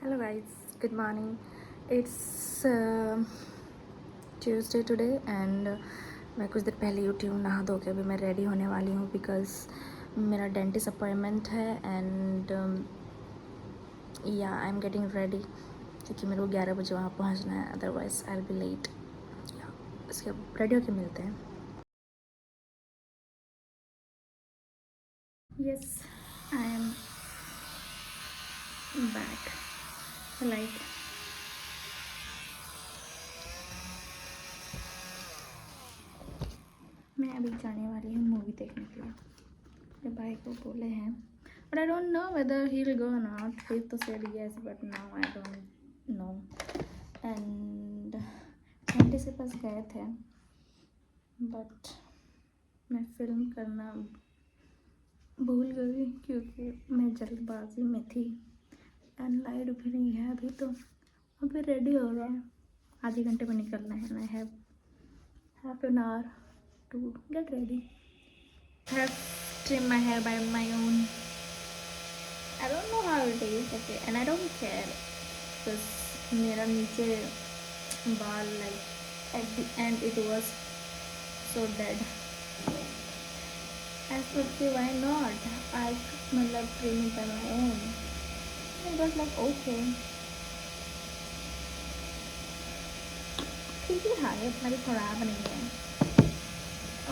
Hello guys, good morning. It's Tuesday today and मैं कुछ देर पहले ही उठी हूँ नहा धो के। अभी मैं रेडी होने वाली हूँ बिकॉज़ मेरा डेंटिस्ट अपॉइंटमेंट है एंड या आई एम गेटिंग रेडी क्योंकि मेरे को 11 बजे वहाँ पहुँचना है, otherwise I will be late. या इसके रेडी होके मिलते हैं। Yes, I am back like मैं अभी जाने वाली हूँ मूवी देखने के लिए। मेरे भाई को बोले हैं, but I don't know whether he will go और नॉट। ही तो said yes but now I don't no. And aunty के पास गए थे बट मैं फिल्म करना भूल गई क्योंकि मैं जल्दबाजी में थी एंड लाइट भी नहीं है अभी। तो अभी रेडी हो रहा है, आधे घंटे में निकलना है। I have half an hour to get ready. I have trimmed my hair by my own. I don't know how it is, okay, and I don't care because मेरा नीचे बाल like at the end it was so dead. I thought कि why not? I मतलब trim it by my own. I was like okay. ठीक ही था, ये इतना भी खराब नहीं है।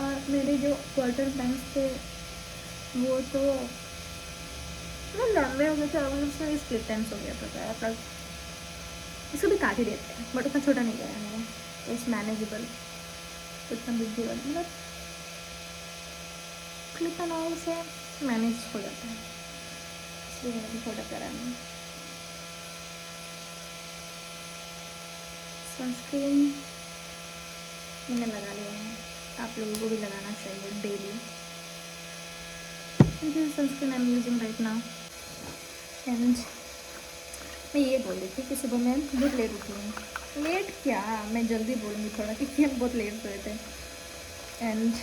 और मेरे जो क्वार्टर बैंक्स थे वो तो लंबे हो गए थे, अब उसका स्प्लिट टेंस हो गया था मतलब इसको भी काट ही देते हैं बट उतना छोटा नहीं गया मैंने, तो इट्स मैनेजेबल। उतना बिग डील मतलब क्लिप एंड ऑल से मैनेज हो जाता है, इसलिए मैंने भी छोटा करा नहीं। सनस्क्रीन मैंने लगा लिया है, आप लोगों को भी लगाना चाहिए daily. This is sunscreen I am using right now. And मैं ये बोल रही थी कि सुबह मैं बहुत लेट उठी हूँ। लेट क्या, मैं जल्दी बोलूँगी थोड़ा क्योंकि हम बहुत लेट सोए थे एंड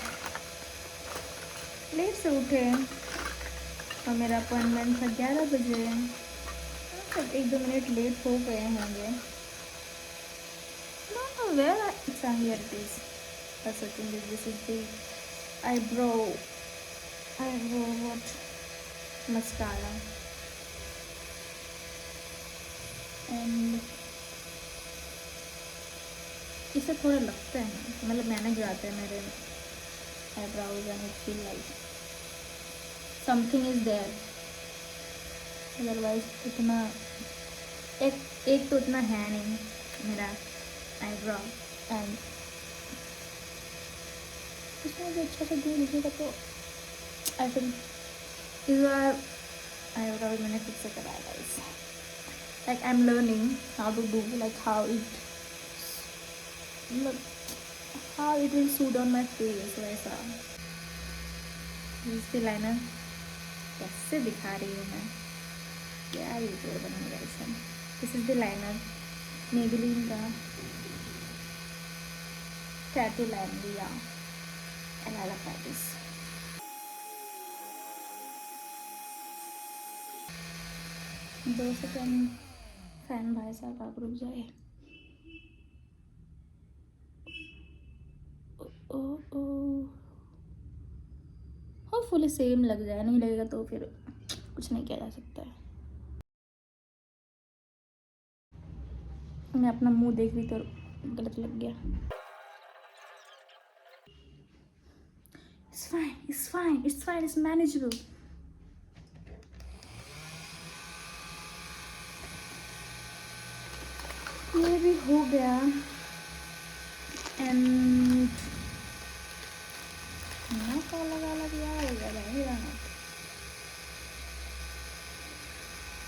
लेट से उठे और मेरा अपॉइंटमेंट था 11 बजे। मतलब 1-2 मिनट लेट हो गए होंगे। No where it's here it is searching this is the eyebrow what mascara and इसे थोड़ा लगता है मतलब मैंने जाते हैं मेरे eyebrows and it feel like something is there, otherwise इतना एक तो इतना है नहीं मेरा eyebrow and इसमें भी अच्छा से दूर दिखेगा तो आई थिंक इस बार eyebrow मैंने खुद से कराया guys. like I'm learning how to do like how it will suit on my face वैसा। इसके लाइनर कैसे दिखा रही हूँ मैं, क्या यूट्यूबर बनेगा इसमें। This is the liner Maybelline का टैटू लाइनर या एंड आई लव दिस। दो सेकंड फैन भाई साहब आप रुक जाए। होपफुली सेम लग जाए, नहीं लगेगा तो फिर कुछ नहीं किया जा सकता है। मैं अपना मुंह देख रही तो गलत लग गया। It's fine, it's fine, it's fine, it's manageable. ये भी हो गया एंड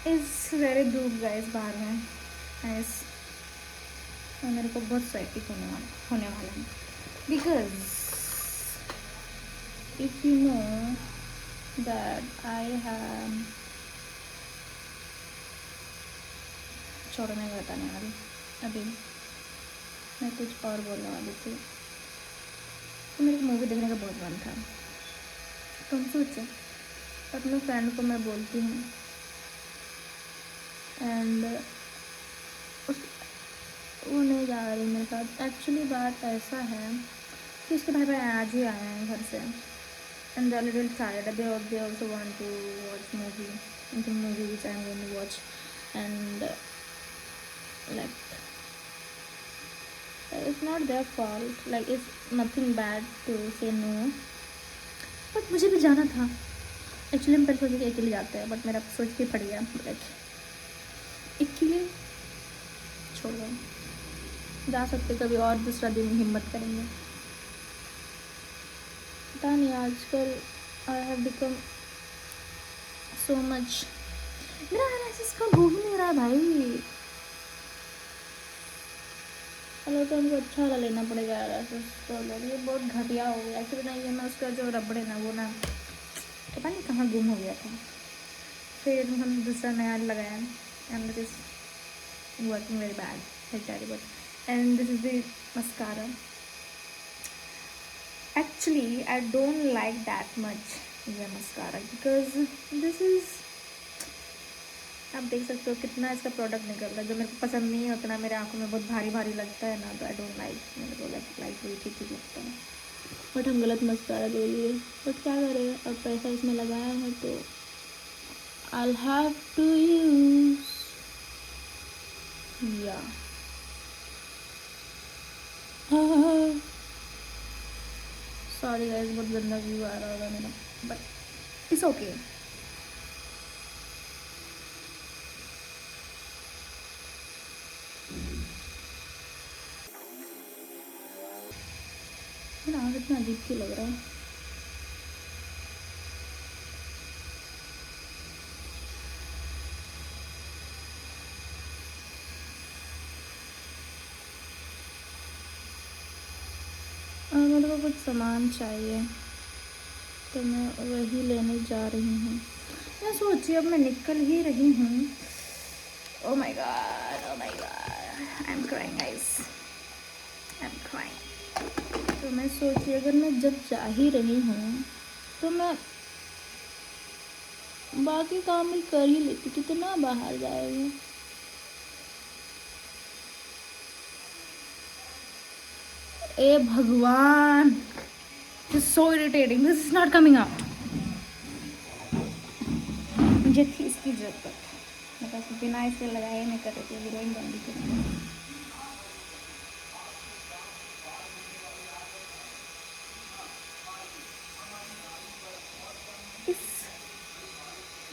इस वेरी धूप गाइस बाहर में गाइस, और मेरे को बहुत स्वेटिक होने वाला है because if you know that I have छोड़ो मैं बताने वाली। अभी मैं कुछ और बोलने वाली थी। तो मेरे को मूवी देखने का बहुत मन था, तुम सोचो अपने फ्रेंड को मैं बोलती हूँ एंड उस वो नहीं जा रही मेरे साथ। एक्चुअली बात ऐसा है कि उसके भाई आज ही आए हैं घर से and they are little tired. They also want to watch movie, the movie which I am going to watch, and like it's not their fault, like it's nothing bad to say no, but मुझे भी जाना था। Actually हम पहले सोचे कि अकेले जाते हैं, बट मेरा सोच के पड़ गया लाइक अकेले छोड़ो, जा सकते कभी और दूसरा दिन हिम्मत करेंगे। पता नहीं आजकल I have become so much. मेरा एनालिसिस का हो ही नहीं रहा भाई। चलो तो हमको अच्छा वाला लेना पड़ेगा एनालिसिस तो, ये बहुत घटिया हो गया। एक्चुअली ना ये ना उसका जो रबड़ है ना वो ना पता नहीं कहाँ गुम हो गया था, फिर हम दूसरा नया लगाया and this is working very bad, very terrible. And this is the mascara. Actually I don't like that much ये मस्कारा बिकॉज दिस इज, आप देख सकते हो कितना इसका प्रोडक्ट निकल रहा है। जो मेरे को पसंद नहीं है उतना मेरे आंखों में बहुत भारी भारी लगता है ना, तो आई डोंट लाइक, मेरे को लाइक वही ठीक ठीक लगता है। बट हम गलत मस्कारा ले लिए, बट क्या करें, अब पैसा इसमें लगाया है तो I'll have to use, yeah. Sorry guys, बहुत गंदा व्यू आ रहा होगा मेरा, बट इट्स ओके। मेरा आवाज़ इतना अजीब क्यों लग रहा है? मेरे को कुछ सामान चाहिए तो मैं वही लेने जा रही हूँ। मैं सोची अब मैं निकल ही रही हूँ। Oh my God, oh my God, I am crying guys, I am crying. तो मैं सोची अगर मैं जब जा ही रही हूँ तो मैं बाकी काम भी कर ही लेती, कितना बाहर जाएगी। ए भगवान, this so irritating, this is not coming out. मुझे थी इसकी जरूरत, मतलब बिना इसे लगाए नहीं कर रही थी, हीरोइन बन थी।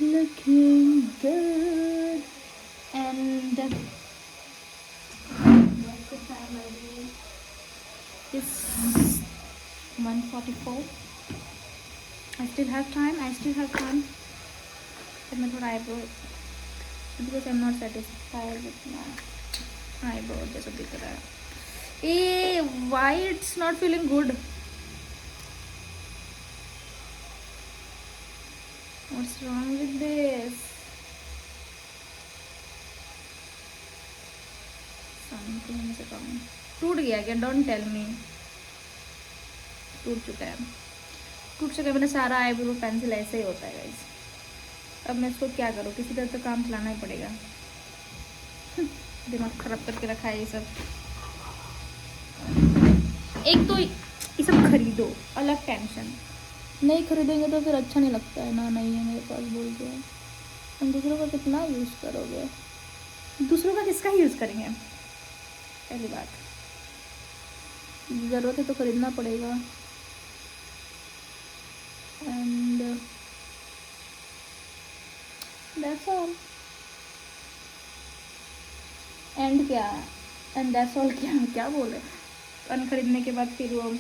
Looking good and what's the time I do? It's 1:44. I still have time. But मैं थोड़ा eyebrow, because I'm not satisfied with my eyebrow जैसा दिख रहा है। ए why it's not feeling good? What's wrong with this? Something is wrong. टूट गया क्या? Don't tell me. टूट चुका है मेरा सारा आईब्रो पेंसिल। ऐसे ही होता है गाइस। अब मैं इसको क्या करूँ, किसी तरह तो काम चलाना ही पड़ेगा। दिमाग खराब करके रखा है ये सब। एक तो ये सब खरीदो, अलग टेंशन, नहीं खरीदेंगे तो फिर अच्छा नहीं लगता है ना, नहीं है मेरे पास बोल के। हम दूसरों का कितना यूज़ करोगे? दूसरों का किसका यूज़ करेंगे? पहली बात, ज़रूरत है तो खरीदना पड़ेगा। And that's all. एंड क्या? एंड दैट्स ऑल क्या बोल रहे? अन खरीदने के बाद फिर वो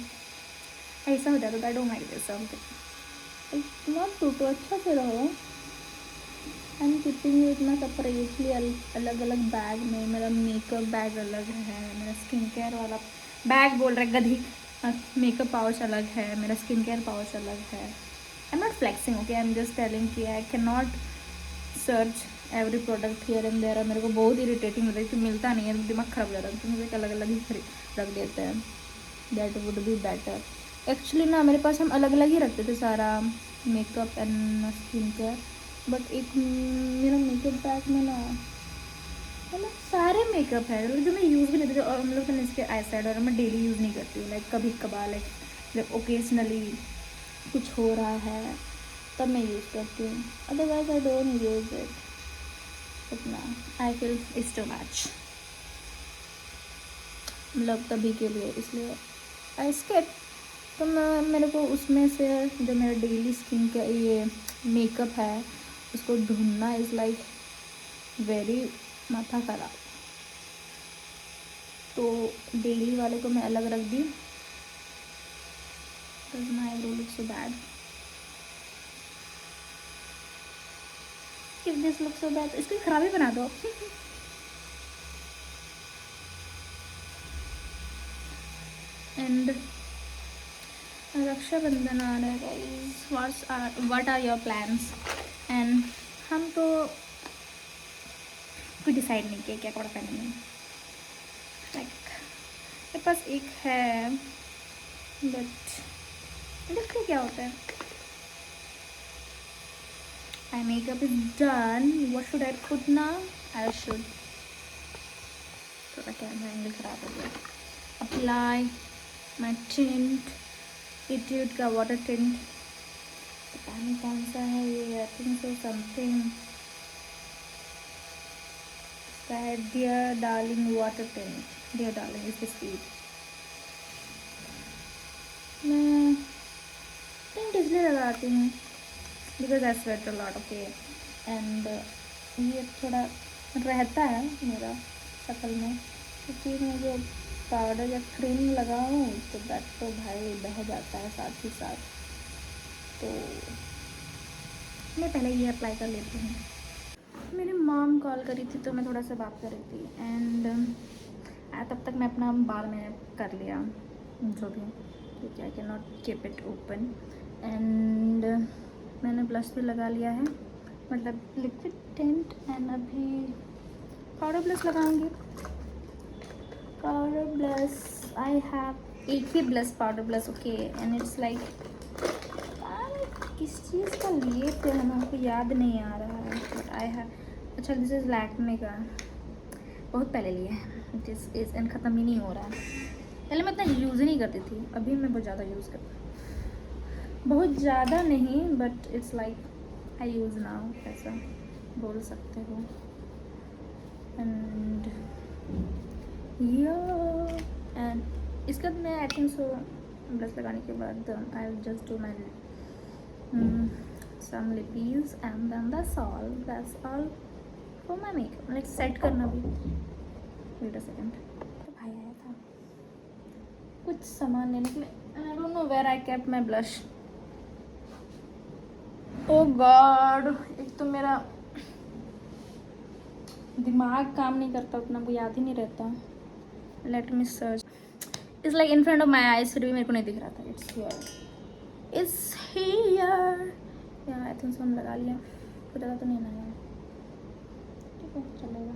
ऐसा हो जाता है। I don't like this something. इतना टूटो, अच्छा से रहो। आई एम कीपिंग इतना सेपरेटली, अलग अलग बैग में। मेरा मेकअप बैग अलग है, मेरा स्किन केयर वाला बैग बोल रहा है गधी, मेकअप पाउच अलग है, मेरा स्किन केयर पाउच अलग है। I am not flexing, okay, I am just telling कि I can not search every product here and there. मेरे को बहुत इरिटेटिंग होता है कि मिलता नहीं है, दिमाग खराब हो जाता है, तो मुझे अलग अलग ही रख देते हैं। That would be better. Actually ना मेरे पास हम अलग अलग ही रखते थे सारा makeup and skin care, but एक मेरा मेकअप बैग में ना मेकअप है जो मैं यूज़ भी नहीं करती, और मतलब मैंने इसके आई शेडो और मैं डेली यूज़ नहीं करती हूँ, लाइक कभी कभार, लाइक जब ओकेजनली कुछ हो रहा है तब मैं यूज़ करती हूँ, otherwise I don't use it. इतना I feel it's too much, मतलब तभी के लिए, इसलिए आई स्किप। तो मैं मेरे को उसमें से जो मेरा डेली स्किन का ये मेकअप है उसको ढूंढना इज़ लाइक वेरी माथा खराब। तो डेली वाले को मैं अलग रख दी, because my eyebrow look so bad. If this look so bad, इसको खराब ही बना दो। एंड रक्षाबंधन आ रहा है guys, what are your plans? And हम तो कोई डिसाइड नहीं किया क्या कपड़ा पहनेंगे। लाइक मेरे पास एक है, बट देखते क्या होता है। My makeup is done. What should I put now? I should, थोड़ा कैमरा एंगल खराब हो गया। अप्लाई माई टिंट, इट्यूड का वाटर टिंट, पता नहीं कौन सा है ये, I think so something dear darling water tint, dear darling is this sweet. मैं टिंट इसलिए लगाती हूँ because I sweat a lot, okay, and ये थोड़ा रहता है मेरा शक्ल में, क्योंकि मैं जो पाउडर या क्रीम लगाऊँ तो दैट तो भाई बह जाता है साथ ही साथ, तो मैं पहले ये अप्लाई कर लेती हूँ। मेरी मॉम कॉल करी थी तो मैं थोड़ा सा बात कर रही थी, एंड तब तक मैं अपना बाल मैंने कर लिया जो भी, क्योंकि I can not keep it open, and मैंने ब्लश भी लगा लिया है, मतलब लिक्विड टिंट, एंड अभी पाउडर ब्लश लगाऊंगी। पाउडर ब्लश आई हैव एक ही blush, powder blush, okay, and it's like किस चीज़ का लिए थे हम, हमको याद नहीं आ रहा है, बट आई हैव, अच्छा दिस इज़ लैक्मे का, बहुत पहले लिया है, दिस इज़, एंड ख़त्म ही नहीं हो रहा है। पहले मैं इतना यूज़ ही नहीं करती थी, अभी मैं बहुत ज़्यादा यूज़ करती हूँ, बहुत ज़्यादा नहीं, but it's like I use now, ऐसा बोल सकते हो। एंड एंड इसका मैं आई थिंक सो ब्लश लगाने के बाद I will just do my some lippies and then that's all for my makeup, like set करना भी। wait a second, तो भाई आया था कुछ सामान लेने के लिए, I don't know where I kept my blush, oh god, एक तो मेरा दिमाग काम नहीं करता उतना, मुझे याद ही नहीं रहता। let me search, it's like in front of my eyes, फिर भी मेरे को नहीं दिख रहा था, it's here, या आई थिंक हम लगा लिया, कुछ ज़्यादा तो नहीं लगाया, ठीक है चलेगा।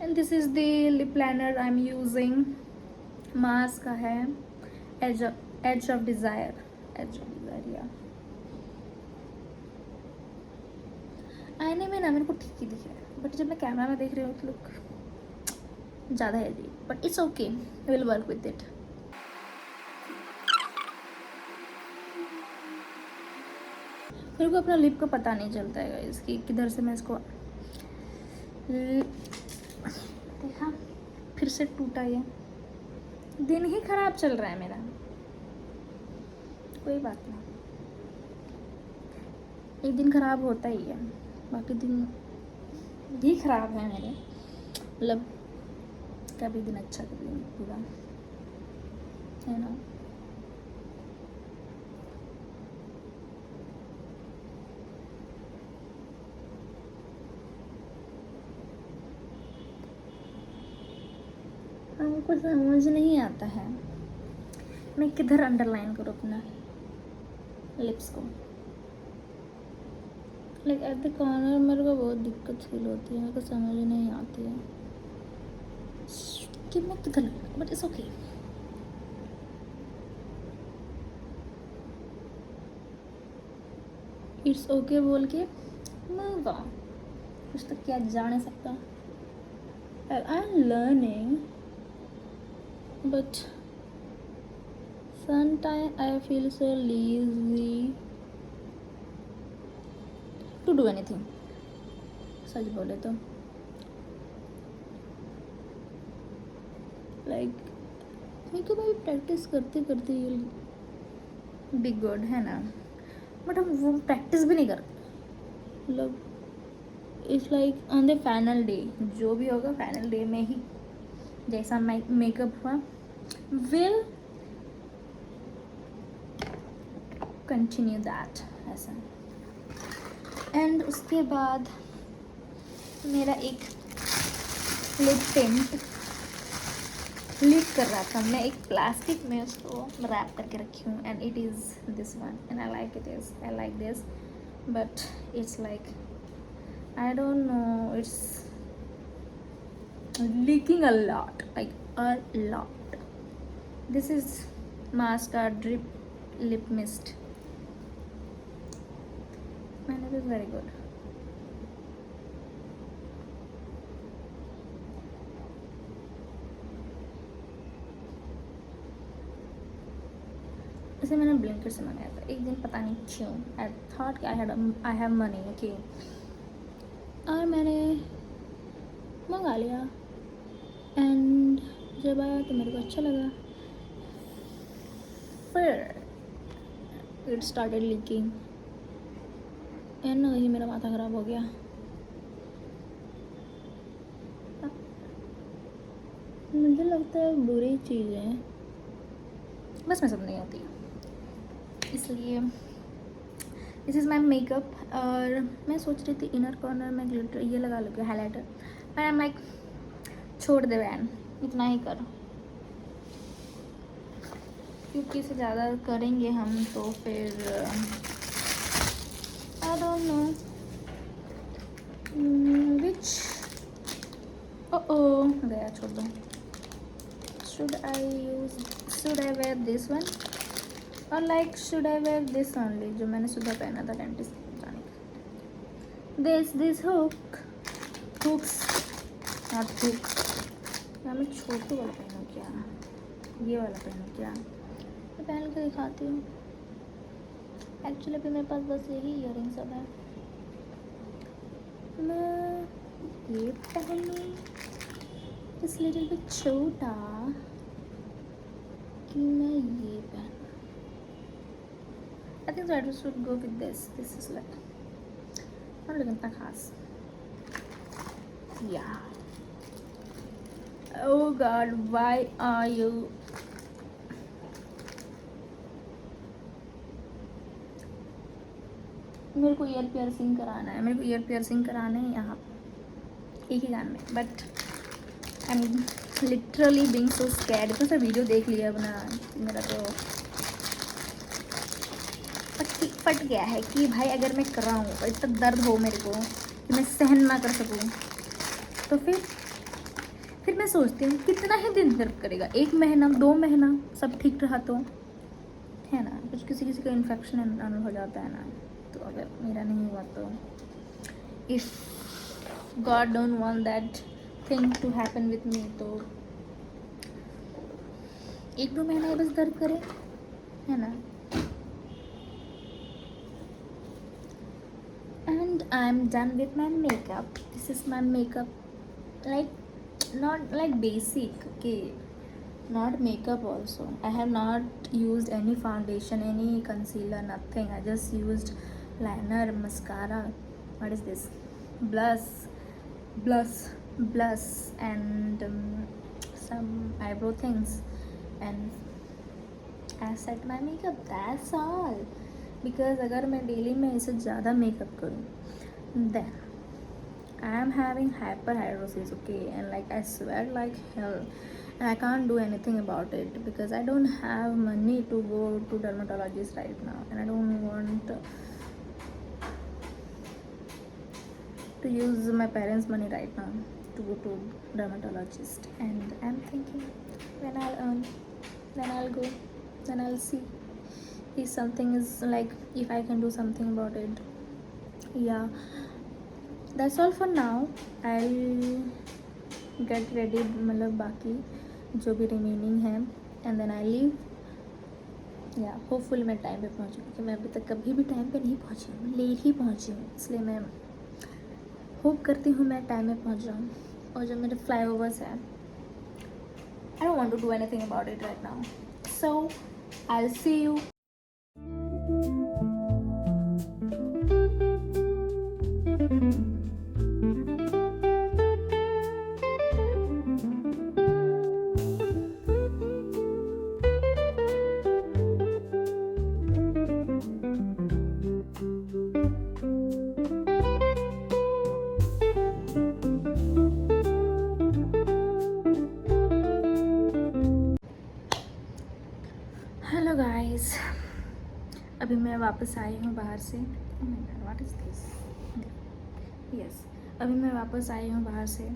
And this is the lip liner I'm using, Mars का है, एज ऑफ डिज़ायर या आईने में ना मेरे को ठीक ही दिख रहा है, बट जब मैं कैमरा में देख रही हूँ तो लुक ज़्यादा है, but it's okay, will work with it. मेरे को अपना लिप का पता नहीं चलता है इसकी, किधर से मैं इसको, देखा फिर से टूटा, ये दिन ही खराब चल रहा है मेरा, कोई बात नहीं, एक दिन खराब होता ही है, बाकी दिन भी खराब है मेरे, मतलब कभी दिन अच्छा कभी दिन बुरा है ना। हमको समझ नहीं आता है मैं किधर अंडरलाइन करूँ अपना लिप्स को? लाइक एट द कॉर्नर मेरे को बहुत दिक्कत फील होती है, मेरे को समझ नहीं आती है कि मैं किधर लगाऊँ, but it's okay. It's okay बोल के मूव ऑन, कुछ तो क्या जा नहीं सकता। I am learning but sometimes I feel so lazy to do anything, सच बोले तो। लाइक मेरे को भाई प्रैक्टिस करते करते बिग गुड है ना, बट हम वो प्रैक्टिस भी नहीं करते। मतलब it's like on the final day, जो भी होगा फाइनल डे में ही जैसा मेकअप हुआ विल कंटिन्यू दैट ऐसा। एंड उसके बाद मेरा एक लिप टिंट लीक कर रहा था, मैं एक प्लास्टिक में उसको रैप करके रखी हूँ and it is this one and I like this but it's like I don't no, it's leaking a lot, like a lot. This is Mascara Drip Lip Mist and it is very good. इसे मैंने Blinkit से मंगाया था एक दिन, पता नहीं क्यों I thought I have money okay, और मैंने मंगा लिया एंड जब आया तो मेरे को अच्छा लगा, फिर इट स्टार्टेड लीकिंग एंड वही मेरा माथा ख़राब हो गया। मुझे लगता है बुरी चीज़ें बस में सब नहीं होती, इसलिए दिस इज़ माई मेकअप। और मैं सोच रही थी इनर कॉर्नर में ग्लिटर ये लगा लूँगी हाईलाइटर, पर आई एम लाइक छोड़ दे बहन, इतना ही कर, क्योंकि इससे ज़्यादा करेंगे हम तो फिर आई डोंट नो विच ओ गया, छोड़ दो। should I wear this one or like should I wear this only, जो मैंने सुबह पहना था डेंटिस्ट जाने का, this hooks not hooks, या मैं छोटू वाला पहनूँ क्या, ये वाला पहनूँ क्या, मैं पहन के दिखाती हूँ। एक्चुअली अभी मेरे पास बस यही ईयरिंग सब है, मैं ये पहनूँ इस लिटिल बिट छोटा कि मैं ये पहनूँ। I think so I should go with this. This is like not looking इतना खास। Yeah. Oh God, why are you? मेरे को ईयर पियर्सिंग कराना है, यहाँ एक ही कान में, but I am literally being so scared. इतना सा वीडियो देख लिया अपना, मेरा तो फट गया है कि भाई अगर मैं कर रहा हूँ और इतना दर्द हो मेरे को कि मैं सहन ना कर सकूँ, तो फिर मैं सोचती हूँ कितना ही दिन दर्द करेगा, 1 महीना 2 महीना सब ठीक रहा तो है ना, कुछ किसी का इन्फेक्शन हो जाता है ना, तो अगर मेरा नहीं हुआ तो if God don't want that thing to happen with me, तो 1-2 महीना बस दर्द करे, है ना। And I'm done with my makeup. This is my makeup, like not like basic, okay, not makeup also. I have not used any foundation, any concealer, nothing. I just used liner, mascara, what is this, blush and some eyebrow things, and I set my makeup, that's all. Because अगर मैं daily में इससे ज़्यादा makeup करूँ then I am having hyperhidrosis, okay, and like I sweat like hell I can't do anything about it because I don't have money to go to dermatologist right now, and I don't want to use my parents' money right now to go to dermatologist. And I'm thinking when I'll earn, then I'll go, then I'll see if something is like, if I can do something about it. Yeah, that's all for now. I'll get ready, मतलब बाकी जो भी remaining है, and then I leave. या hopeful मैं time पे पहुँचूँ, क्योंकि मैं अभी तक कभी भी टाइम पे नहीं पहुँची हूँ, लेट ही पहुँची हूँ. इसलिए मैं होप करती हूँ मैं टाइम में पहुँच जाऊँ. और जो मेरे फ्लाई ओवर्स हैं, I don't want to do anything about it right now. So I will see you. Hello guys, अभी मैं वापस आई हूँ बाहर से. What is this? यस, अभी मैं वापस आई हूँ बाहर से.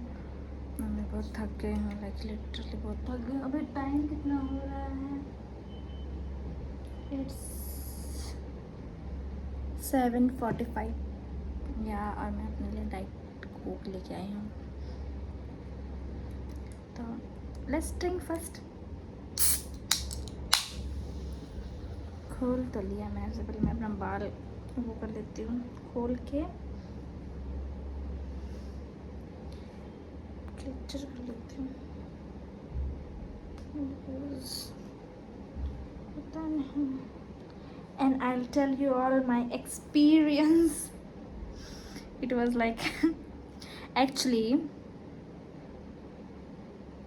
मैं बहुत थक गई हूँ, लाइक लिटरली बहुत थक गई. अभी टाइम कितना हो रहा है? इट्स 7:45. या और मैं अपने लिए डाइट कोक लेके आई हूँ. तो लेट्स ड्रिंक फर्स्ट. खोल तो लिया मैं. सबसे पहले मैं अपना बाल वो कर लेती हूँ, खोल के क्लिचर कर लेती हूँ. पता नहीं. And I will tell you all my experience. It was like actually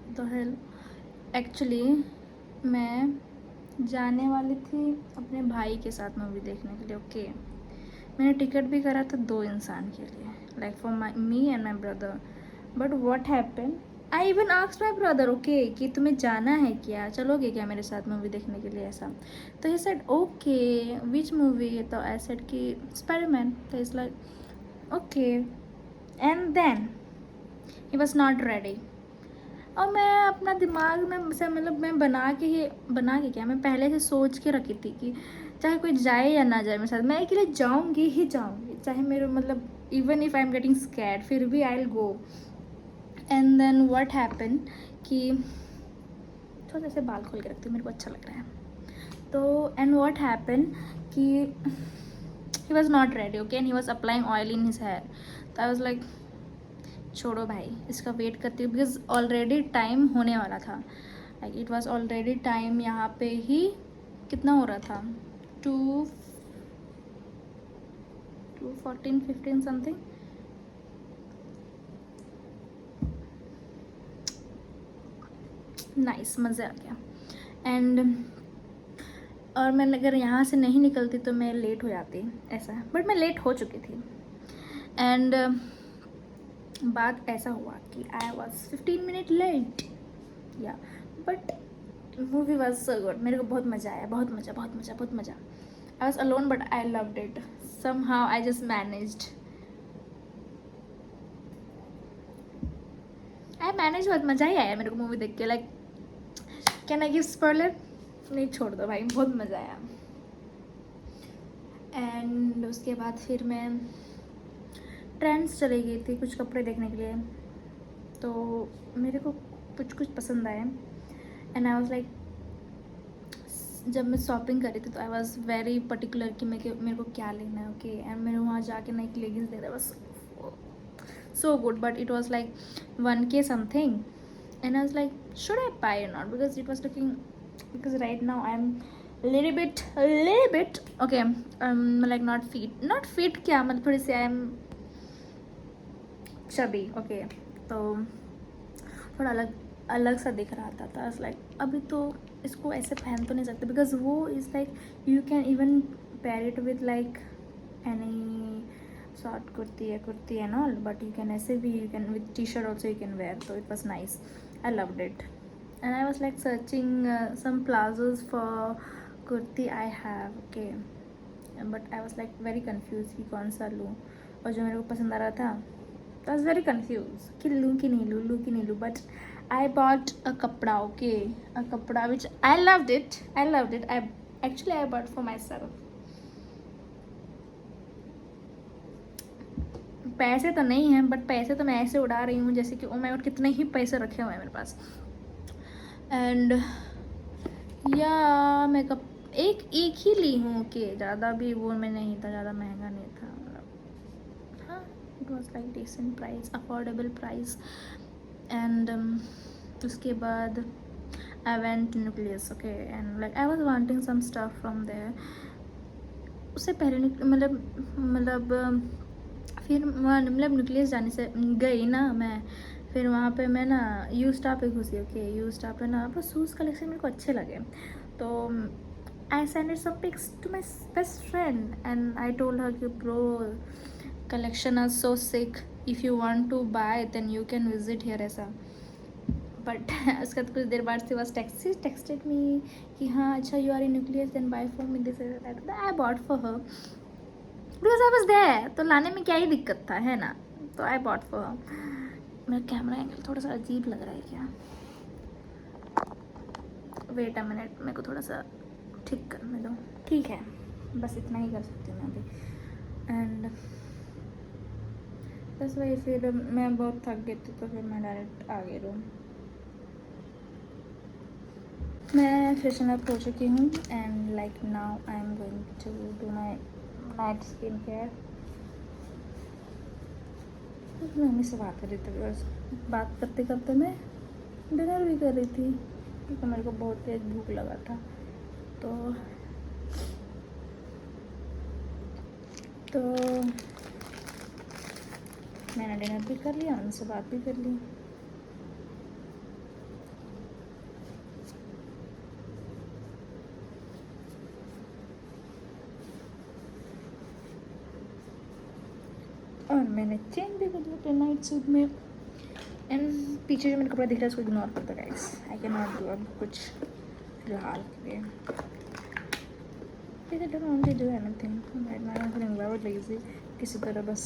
the hell. Actually मैं जाने वाली थी अपने भाई के साथ मूवी देखने के लिए. ओके, मैंने टिकट भी करा था 2 इंसान के लिए, like for me and my brother. But what happen, I even asked my brother, okay कि तुम्हें जाना है क्या, चलोगे क्या मेरे साथ मूवी देखने के लिए, ऐसा. तो he said okay which movie. तो आई सेड कि स्पाइडरमैन. तो is like okay. And then he was not ready. और मैं अपना दिमाग में से मतलब मैं बना के क्या, मैं पहले से सोच के रखी थी कि चाहे कोई जाए या ना जाए मेरे साथ, मैं अकेले जाऊँगी ही जाऊँगी, चाहे मेरे मतलब even if I am getting scared, फिर भी I will go. And then what happen कि थोड़ा से बाल खोल के रखती हूँ, मेरे को अच्छा लग रहा है. तो एंड व्हाट हैपन कि he was not ready. Okay, and he was applying oil in his hair. तो आई वॉज लाइक छोड़ो भाई, इसका वेट करती हूँ, बिकॉज ऑलरेडी टाइम होने वाला था. Like it was already time. यहाँ पे ही कितना हो रहा था, 2:14-15 समथिंग. नाइस, मज़ा आ गया. एंड और मैं अगर यहाँ से नहीं निकलती तो मैं लेट हो जाती, ऐसा. बट मैं लेट हो चुकी थी. एंड बात ऐसा हुआ कि I was 15 minute late. Yeah but movie was so good. मेरे को बहुत मज़ा आया, बहुत मज़ा. I was alone but I loved it. Somehow I just managed. बहुत मज़ा ही आया मेरे को मूवी देख के. Like can I give spoiler? नहीं, छोड़ दो भाई, बहुत मज़ा आया. एंड उसके बाद फिर मैं ट्रेंड्स चली गई थी कुछ कपड़े देखने के लिए. तो मेरे को कुछ पसंद आए. एंड आई वाज लाइक, जब मैं शॉपिंग करी थी तो आई वाज वेरी पर्टिकुलर कि मेरे को क्या लेना है. ओके, एंड मेरे वहाँ जाके ना एक लेगिंग्स दे रहा, बस so good. But it was like 1K something. And I was like should I buy और not, because it was looking, because right now I am little bit okay, like not fit क्या, मतलब थोड़ी सी I am chubby. Okay, तो थोड़ा अलग सा दिख रहा था. तो लाइक अभी तो इसको ऐसे पहन तो नहीं सकते, बिकॉज वो is like you can even pair it with like any short kurti and all. But you can ऐसे भी, you can with T-shirt also you can wear. तो it was nice, I loved it. and I was like searching some plazos for kurti I have, okay, but I was like very confused कि कौन सा लूँ, और जो मेरे को पसंद आ रहा था, I was very confused कि लूँ कि नहीं लूँ, लूँ कि नहीं लूँ, but I bought a kapda, okay, a kapda which I loved it. I bought for myself. पैसे तो नहीं हैं, बट पैसे तो मैं ऐसे उड़ा रही हूँ जैसे कि ओ माय गॉड कितने ही पैसे रखे हुए हैं मेरे पास. एंड या मेकअप एक ही ली हूँ, ओके, ज़्यादा भी वो में नहीं था, ज़्यादा महंगा नहीं था, मतलब हाँ, it was like decent price, affordable price. And उसके बाद I went Nucleus, okay, and like I was wanting some stuff from there. उससे पहले मतलब फिर वहाँ मतलब न्यूक्लियस जाने से गई ना मैं, फिर वहाँ पे मैं ना यू स्टार पे घुसी, ओके, यू स्टार पे ना पर शूज़ कलेक्शन मेरे को अच्छे लगे, तो I sended some pics to my best friend and I told her कि bro collection are so sick, if you want to buy then you can visit here, ऐसा. बट उसके बाद कुछ देर बाद से बस टेक्सटेड मी कि हाँ अच्छा you are in Nucleus then buy for me this that, I bought for her because I was there, तो लाने में क्या ही दिक्कत था, है ना, तो आई बॉट फॉर हर. मेरा कैमरा एंगल थोड़ा सा अजीब लग रहा है क्या, वेट अ मिनट, मेरे को थोड़ा सा ठीक करने दो. ठीक है, बस इतना ही कर सकती हूँ मैं अभी. एंड बस वही, फिर मैं बहुत थक गई थी तो फिर मैं डायरेक्ट आ गई रूम. मैं फ्रेशन अप हो चुकी हूँ and like now I am going to do my night skin care. मैं मम्मी से बात कर रही थी और बात करते करते मैं डिनर भी कर रही थी क्योंकि मेरे को बहुत तेज भूख लगा था. तो मैंने डिनर भी कर लिया, उनसे बात भी कर ली. और मैंने चेंज भी कर लिया अपने नाइट सूट में. एंड पीछे जो मेरा कपड़ा दिख रहा है उसको इग्नोर कर दो guys, I can not do अब कुछ फिलहाल के लिए. I don't want to do anything right now. I'm feeling very lazy. किसी तरह बस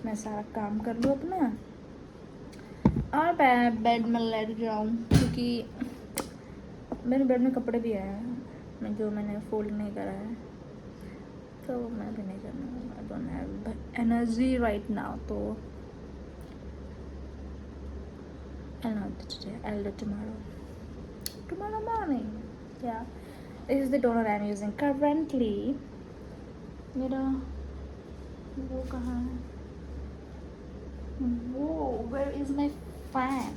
मैं सारा काम कर लूँ अपना और बेड में लेट जाऊँ, क्योंकि मेरे बेड में कपड़े भी हैं जो मैंने फोल्ड नहीं करा है, तो मैं भी नहीं करना. I don't have energy right now, तो I'll not do today. I'll do tomorrow morning. Yeah, this is the toner I'm using currently. मेरा वो कहाँ है, वो where is my fan?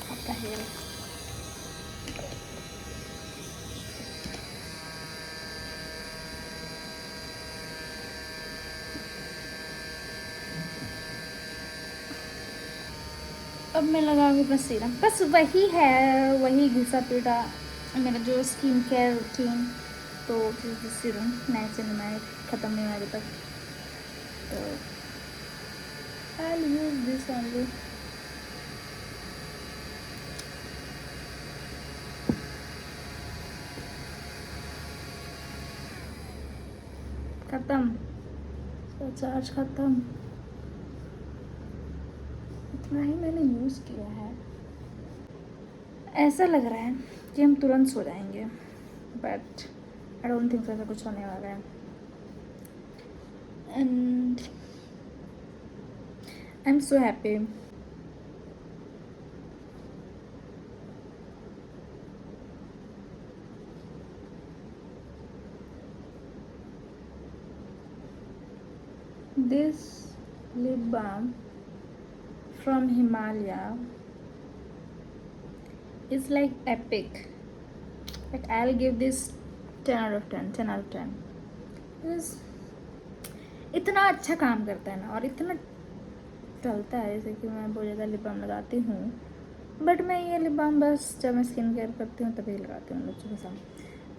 What the hell? अब मैं लगाऊंगी अपना सीरम, बस वही है, वही घिसा पीटा मेरा जो स्किन केयर रूटीन. तो सीरम नाइट ख़त्म नहीं हुआ अभी तक, तो I'll use this only. ख़त्म, चार्ज ख़त्म. इतना ही मैंने यूज़ किया है. ऐसा लग रहा है कि हम तुरंत सो जाएंगे, बट आई डोंट थिंक ऐसा कुछ होने वाला है. And I am so happy. This lip balm from Himalaya is like epic. Like I'll give this 10 out of 10. 10 out of 10. Because इतना अच्छा काम करता है ना, और इतना चलता है, जैसे कि मैं बहुत ज़्यादा लिप बाम लगाती हूँ, बट मैं ये लिप बाम बस जब मैं स्किन केयर करती हूँ तभी लगाती हूँ सुबह शाम,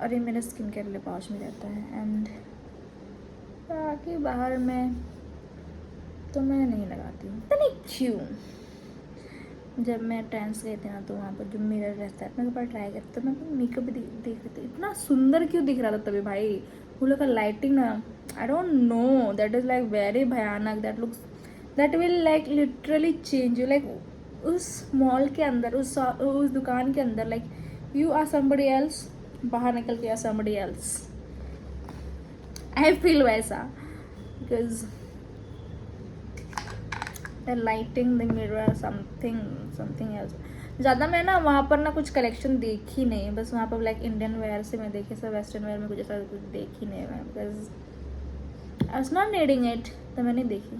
और ये मेरा स्किन केयर लिप पाउच में रहता है। एंड बाकी बाहर में तो मैं नहीं लगाती हूँ, पता नहीं क्यों। जब मैं ट्रांस गई थी ना, तो वहाँ पर जो मिरर रहता है, मैं एक बार ट्राई करती, तो मैं मेकअप भी देख रही थी, इतना सुंदर क्यों दिख रहा था तभी भाई। वो लोग का लाइटिंग ना, I don't know, that is like very भयानक, that looks, that will like literally change you, like उस मॉल के अंदर, उस दुकान के अंदर, like you are somebody else, बाहर निकल के are somebody else. I feel वैसा, because the lighting, the mirror, something else. ज़्यादा मैं ना वहाँ पर ना कुछ कलेक्शन देखी नहीं, बस वहाँ पर लाइक इंडियन वेयर से मैं देखी, सब वेस्टर्न वेयर में कुछ ऐसा कुछ देखी नहीं मैं, because I was not needing it, तो मैं नहीं देखी।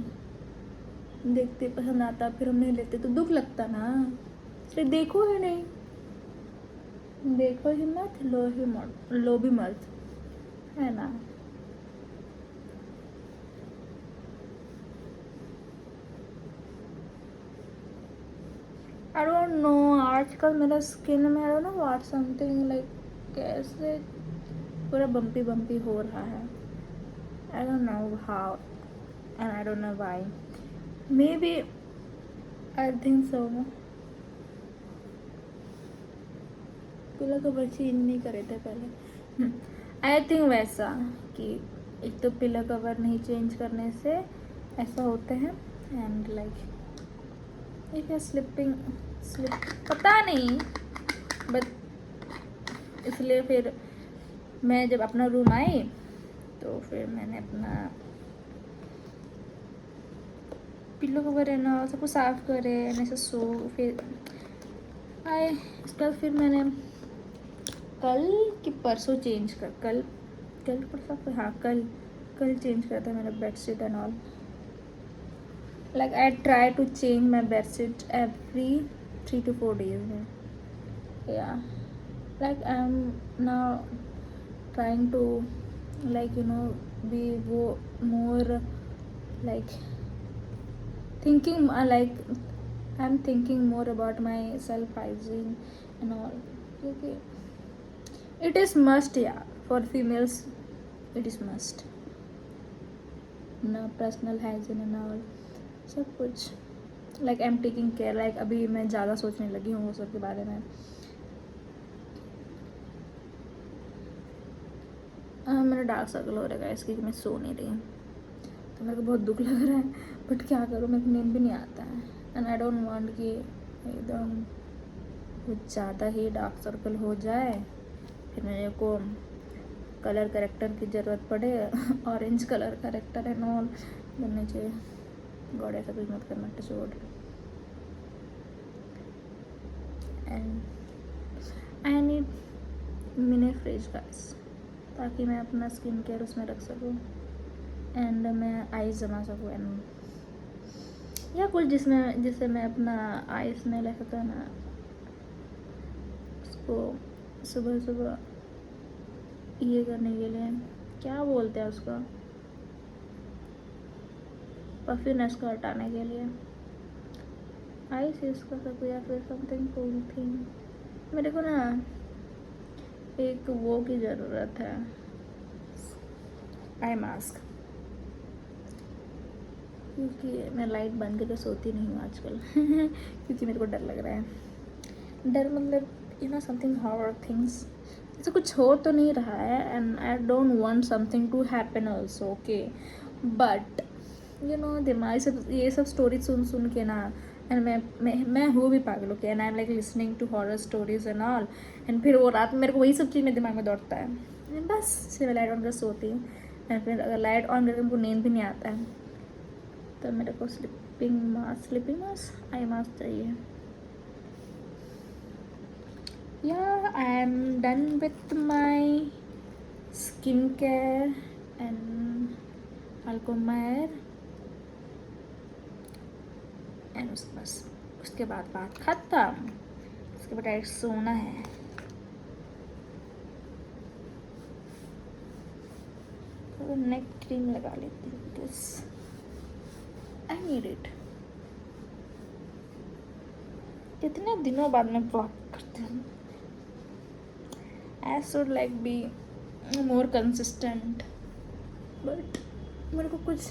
देखते पसंद आता फिर हम नहीं लेते तो दुख लगता ना, इसलिए देखो ही नहीं, देखो ही मत, लो भी मत, है ना। आई डोंट नो, आजकल मेरा स्किन में आई don't know what something like, कैसे पूरा बम्पी बम्पी हो रहा है। आई don't know how and I don't know why, may be, I think so. Pillow cover change नहीं करे थे पहले, आई थिंक वैसा कि एक तो पिलो कवर नहीं चेंज करने से ऐसा होते हैं, एंड लाइक इफ स्लिप, पता नहीं, बट इसलिए फिर मैं जब अपना रूम आई तो फिर मैंने अपना पिल्लो कवर है ना सब कुछ साफ करे, ऐसे सो, फिर आए, उसके बाद फिर मैंने कल कि परसों चेंज कर, कल परसों, हाँ कल चेंज करा था मेरा bedsheet and all. Like I try to change my bedsheet every 3 to 4 days में, या like I am now trying to like you know be वो more like thinking like I'm thinking more about my self hygiene and all, क्योंकि it is must, yeah, for females it is must ना, personal hygiene and all सब कुछ, like I'm taking care, like अभी मैं ज़्यादा सोचने लगी हूँ वो सब के बारे में। मेरा डार्क सर्कल हो रहा है इसकी, मैं सो नहीं रही, तो मेरे को बहुत दुख लग रहा है, बट क्या करूँ, मेरे को नींद भी नहीं आता है, एंड आई डोंट वांट कि एकदम कुछ ज़्यादा ही डार्क सर्कल हो जाए, फिर मेरे को कलर करेक्टर की ज़रूरत पड़े, orange colour character and all बनने चाहिए। गॉड ऐसा कुछ मत करना, touchwood. And I need mini fridge guys, ताकि मैं अपना स्किन केयर उसमें रख सकूँ, एंड मैं आइस जमा सकूँ, एंड या कुछ जिससे मैं अपना आइस में ले सकता ना, उसको सुबह सुबह ये करने के लिए, क्या बोलते हैं उसको, पफीनेस को हटाने के लिए आइस यूज़ कर सकूँ, या फिर समथिंग कूल थिंग। मेरे को ना एक वो की ज़रूरत है, आई मास्क, क्योंकि मैं लाइट बंद करके सोती नहीं हूँ आजकल क्योंकि मेरे को डर लग रहा है, डर मतलब you know something horror things, ऐसा कुछ हो तो नहीं रहा है, and I don't want something to happen also, okay, but you know दिमाग ये सब स्टोरी सुन के ना, एंड मैं हूँ भी पागल, okay, and I am like listening to horror stories and all, and फिर वो रात में मेरे को वही सब चीज़ मेरे दिमाग में दौड़ता है, बस सिर्फ लाइट ऑन कर सोती हूँ, एंड फिर अगर लाइट ऑन करके हमको नींद भी नहीं आता है, तो मेरे को स्लीपिंग मास्क आई मास्क चाहिए। Yeah, I am done with my skincare and alcomer, and उसके बाद बात खत्म, उसके बाद डायरेक्ट सोना है। तो नेक क्रीम लगा लेती हूँ, बिकॉज आई नीड इट। कितने दिनों बाद मैं ब्लॉग करती हूँ. I should like be more consistent, but मेरे को कुछ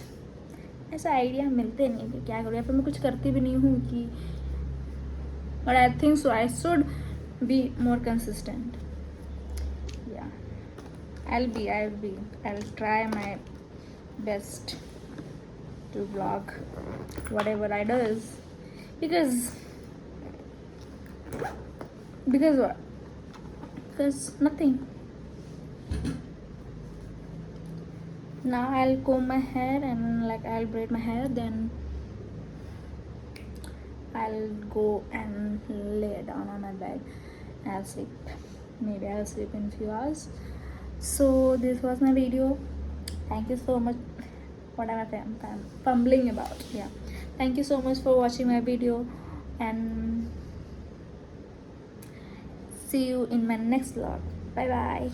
ऐसा आइडिया मिलते नहीं कि क्या करूँ, या फिर मैं कुछ करती भी नहीं हूँ कि. But I think so I should be more consistent. Yeah, I'll try my best to vlog whatever I does, because what? Because nothing. Now I'll comb my hair and like I'll braid my hair, then I'll go and lay down on my bed. I'll sleep. Maybe I'll sleep in a few hours. So this was my video. Thank you so much. What am I fumbling about? Yeah. Thank you so much for watching my video, and see you in my next vlog. Bye bye.